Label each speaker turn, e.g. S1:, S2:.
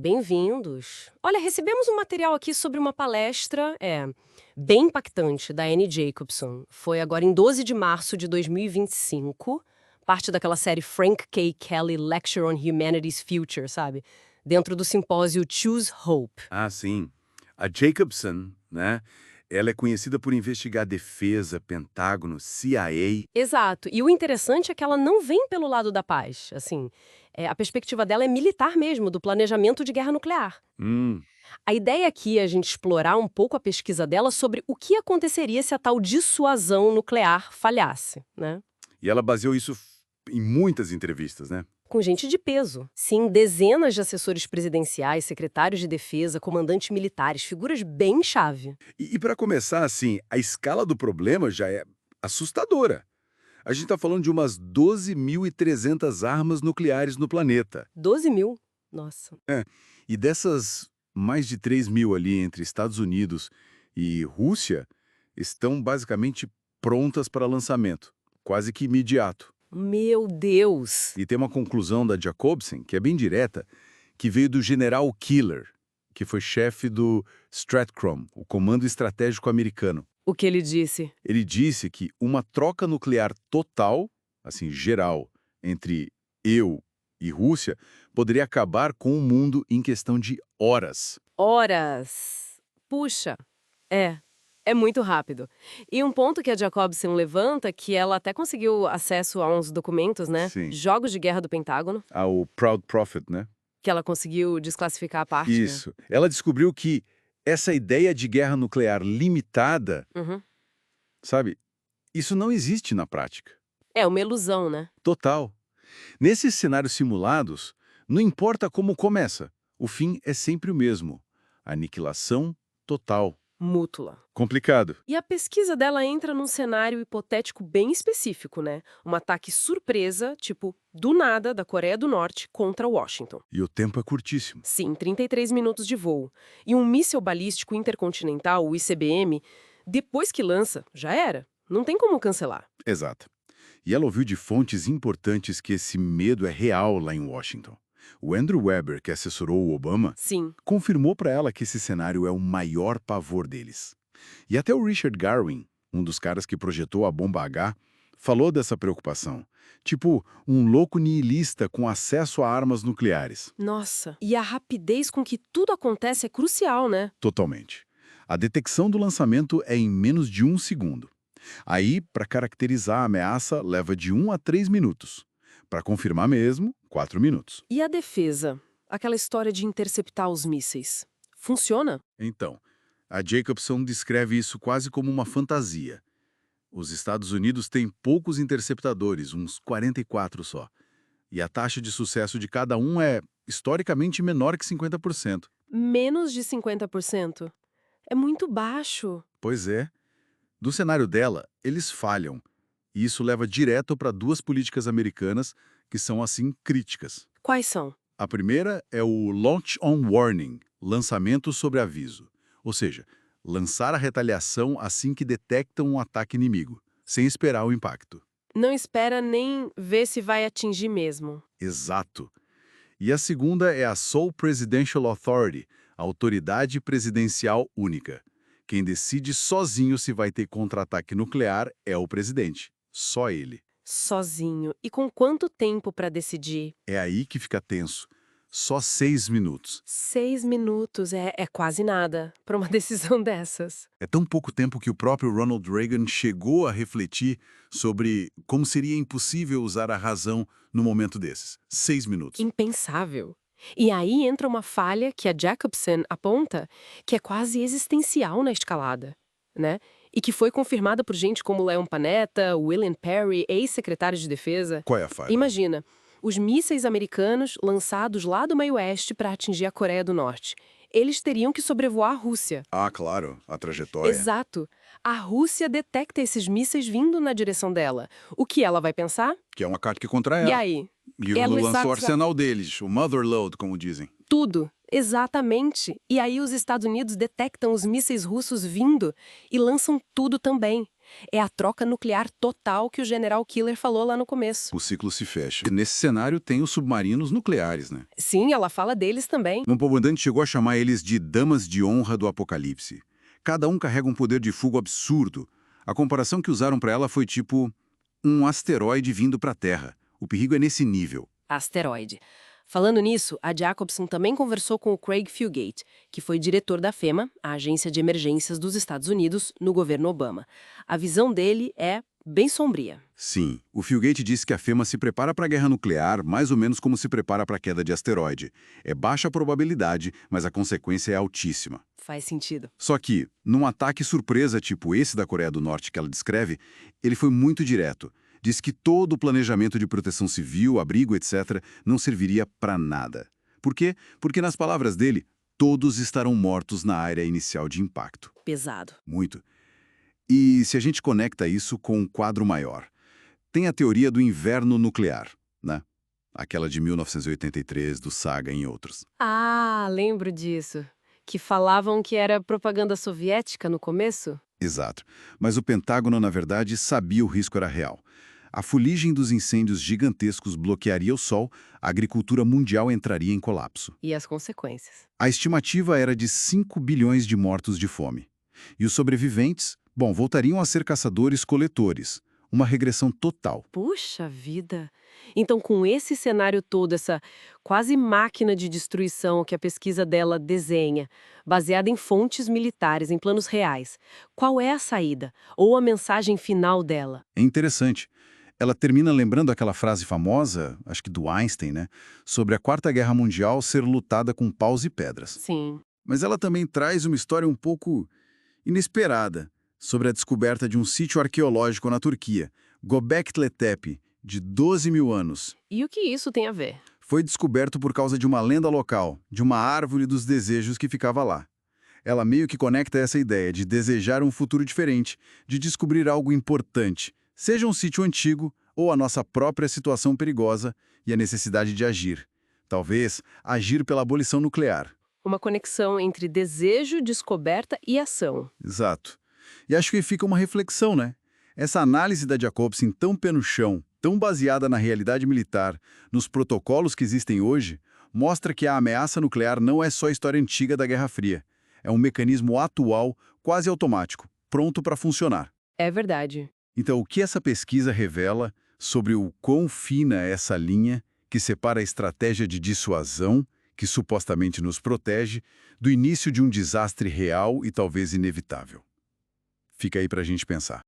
S1: Bem-vindos. Olha, recebemos um material aqui sobre uma palestra, bem impactante, da Annie Jacobson. Foi agora em 12 de março de 2025, parte daquela série Frank K. Kelly Lecture on Humanity's Future, sabe? Dentro do simpósio Choose Hope.
S2: Ah, sim. A Jacobson, né? Ela é conhecida por investigar defesa, Pentágono, CIA.
S1: Exato. E o interessante é que ela não vem pelo lado da paz, assim. A perspectiva dela é militar mesmo, do planejamento de guerra nuclear.
S2: Hum.
S1: A ideia aqui é a gente explorar um pouco a pesquisa dela sobre o que aconteceria se a tal dissuasão nuclear falhasse, né?
S2: E ela baseou isso em muitas entrevistas, né?
S1: Com gente de peso. Sim, dezenas de assessores presidenciais, secretários de defesa, comandantes militares, figuras bem chave.
S2: E para começar, assim, a escala do problema já é assustadora. A gente está falando de umas 12.300 armas nucleares no planeta.
S1: 12 mil. Nossa.
S2: E dessas, mais de 3.000 ali entre Estados Unidos e Rússia estão basicamente prontas para lançamento, quase que imediato.
S1: Meu Deus!
S2: E tem uma conclusão da Jacobson, que é bem direta, que veio do general Killer, que foi chefe do STRATCOM, o Comando Estratégico Americano.
S1: O que ele disse?
S2: Ele disse que uma troca nuclear total, assim, geral, entre eu e Rússia, poderia acabar com o mundo em questão de horas.
S1: Horas. Puxa. É. É muito rápido. E um ponto que a Jacobson levanta, que ela até conseguiu acesso a uns documentos, né?
S2: Sim.
S1: Jogos de guerra do Pentágono,
S2: O Proud Prophet, né?
S1: que ela conseguiu desclassificar a parte, né?
S2: Isso. Ela descobriu que essa ideia de guerra nuclear limitada,
S1: Uhum.
S2: sabe, isso não existe na prática.
S1: É uma ilusão, né?
S2: Total. Nesses cenários simulados, não importa como começa, o fim é sempre o mesmo: aniquilação total.
S1: Mútula.
S2: Complicado.
S1: E a pesquisa dela entra num cenário hipotético bem específico, né? Um ataque surpresa, tipo, do nada, da Coreia do Norte contra Washington.
S2: E o tempo é curtíssimo.
S1: Sim, 33 minutos de voo. E um míssil balístico intercontinental, o ICBM, depois que lança, já era. Não tem como cancelar.
S2: Exato. E ela ouviu de fontes importantes que esse medo é real lá em Washington. O Andrew Weber, que assessorou o Obama,
S1: Sim.
S2: confirmou para ela que esse cenário é o maior pavor deles. E até o Richard Garwin, um dos caras que projetou a bomba H, falou dessa preocupação. Tipo, um louco nihilista com acesso a armas nucleares.
S1: Nossa. E a rapidez com que tudo acontece é crucial, né?
S2: Totalmente. A detecção do lançamento é em menos de 1 segundo. Aí, para caracterizar a ameaça, leva de 1 a 3 minutos. Para confirmar mesmo, 4 minutos.
S1: E a defesa? Aquela história de interceptar os mísseis. Funciona?
S2: Então, a Jacobson descreve isso quase como uma fantasia. Os Estados Unidos têm poucos interceptadores, uns 44 só. E a taxa de sucesso de cada um é, historicamente, menor que 50%.
S1: Menos de 50%. É muito baixo.
S2: Pois é. Do cenário dela, eles falham. E isso leva direto para duas políticas americanas que são, assim, críticas.
S1: Quais são?
S2: A primeira é o Launch on Warning, lançamento sobre aviso. Ou seja, lançar a retaliação assim que detectam um ataque inimigo, sem esperar o impacto.
S1: Não espera nem ver se vai atingir mesmo.
S2: Exato. E a segunda é a Sole Presidential Authority, a autoridade presidencial única. Quem decide sozinho se vai ter contra-ataque nuclear é o presidente. Só ele.
S1: Sozinho. E com quanto tempo para decidir?
S2: É aí que fica tenso. Só 6 minutos.
S1: 6 minutos. É quase nada para uma decisão dessas.
S2: É tão pouco tempo que o próprio Ronald Reagan chegou a refletir sobre como seria impossível usar a razão no momento desses. 6 minutos.
S1: Impensável. E aí entra uma falha que a Jacobson aponta, que é quase existencial na escalada, né? E que foi confirmada por gente como Leon Panetta, William Perry, ex-secretário de defesa.
S2: Qual é a falha?
S1: Imagina, os mísseis americanos lançados lá do meio oeste para atingir a Coreia do Norte. Eles teriam que sobrevoar a Rússia.
S2: Ah, claro, a trajetória.
S1: Exato. A Rússia detecta esses mísseis vindo na direção dela. O que ela vai pensar?
S2: Que é um ataque contra
S1: E
S2: ela.
S1: aí?
S2: E
S1: Ela
S2: lançou
S1: está-
S2: o arsenal deles, o Motherload, como dizem.
S1: Tudo. Exatamente. E aí os Estados Unidos detectam os mísseis russos vindo e lançam tudo também. É a troca nuclear total que o General Killer falou lá no começo.
S2: O ciclo se fecha. Nesse cenário tem os submarinos nucleares, né?
S1: Sim, ela fala deles também.
S2: Um comandante chegou a chamar eles de damas de honra do apocalipse. Cada um carrega um poder de fogo absurdo. A comparação que usaram para ela foi tipo um asteroide vindo para a Terra. O perigo é nesse nível.
S1: Asteroide. Falando nisso, a Jacobson também conversou com o Craig Fugate, que foi diretor da FEMA, a Agência de Emergências dos Estados Unidos, no governo Obama. A visão dele é bem sombria.
S2: Sim, o Fugate disse que a FEMA se prepara para a guerra nuclear mais ou menos como se prepara para a queda de asteroide. É baixa a probabilidade, mas a consequência é altíssima.
S1: Faz sentido.
S2: Só que, num ataque surpresa tipo esse da Coreia do Norte que ela descreve, ele foi muito direto. Diz que todo o planejamento de proteção civil, abrigo, etc., não serviria para nada. Por quê? Porque, nas palavras dele, todos estarão mortos na área inicial de impacto.
S1: Pesado.
S2: Muito. E se a gente conecta isso com um quadro maior, tem a teoria do inverno nuclear, né? Aquela de 1983, do Saga e outros.
S1: Ah, lembro disso. Que falavam que era propaganda soviética no começo?
S2: Exato. Mas o Pentágono, na verdade, sabia o risco era real. A fuligem dos incêndios gigantescos bloquearia o sol, a agricultura mundial entraria em colapso.
S1: E as consequências?
S2: A estimativa era de 5 bilhões de mortos de fome. E os sobreviventes, bom, voltariam a ser caçadores-coletores. Uma regressão total.
S1: Puxa vida! Então, com esse cenário todo, essa quase máquina de destruição que a pesquisa dela desenha, baseada em fontes militares, em planos reais, qual é a saída? Ou a mensagem final dela?
S2: É interessante. Ela termina lembrando aquela frase famosa, acho que do Einstein, né? Sobre a Quarta Guerra Mundial ser lutada com paus e pedras.
S1: Sim.
S2: Mas ela também traz uma história um pouco inesperada sobre a descoberta de um sítio arqueológico na Turquia, Göbekli Tepe, de 12 mil anos.
S1: E o que isso tem a ver?
S2: Foi descoberto por causa de uma lenda local, de uma árvore dos desejos que ficava lá. Ela meio que conecta essa ideia de desejar um futuro diferente, de descobrir algo importante, seja um sítio antigo ou a nossa própria situação perigosa e a necessidade de agir. Talvez agir pela abolição nuclear.
S1: Uma conexão entre desejo, descoberta e ação.
S2: Exato. E acho que fica uma reflexão, né? Essa análise da Jacobson tão pé no chão, tão baseada na realidade militar, nos protocolos que existem hoje, mostra que a ameaça nuclear não é só a história antiga da Guerra Fria. É um mecanismo atual, quase automático, pronto para funcionar.
S1: É verdade.
S2: Então, o que essa pesquisa revela sobre o quão fina é essa linha que separa a estratégia de dissuasão, que supostamente nos protege, do início de um desastre real e talvez inevitável? Fica aí para a gente pensar.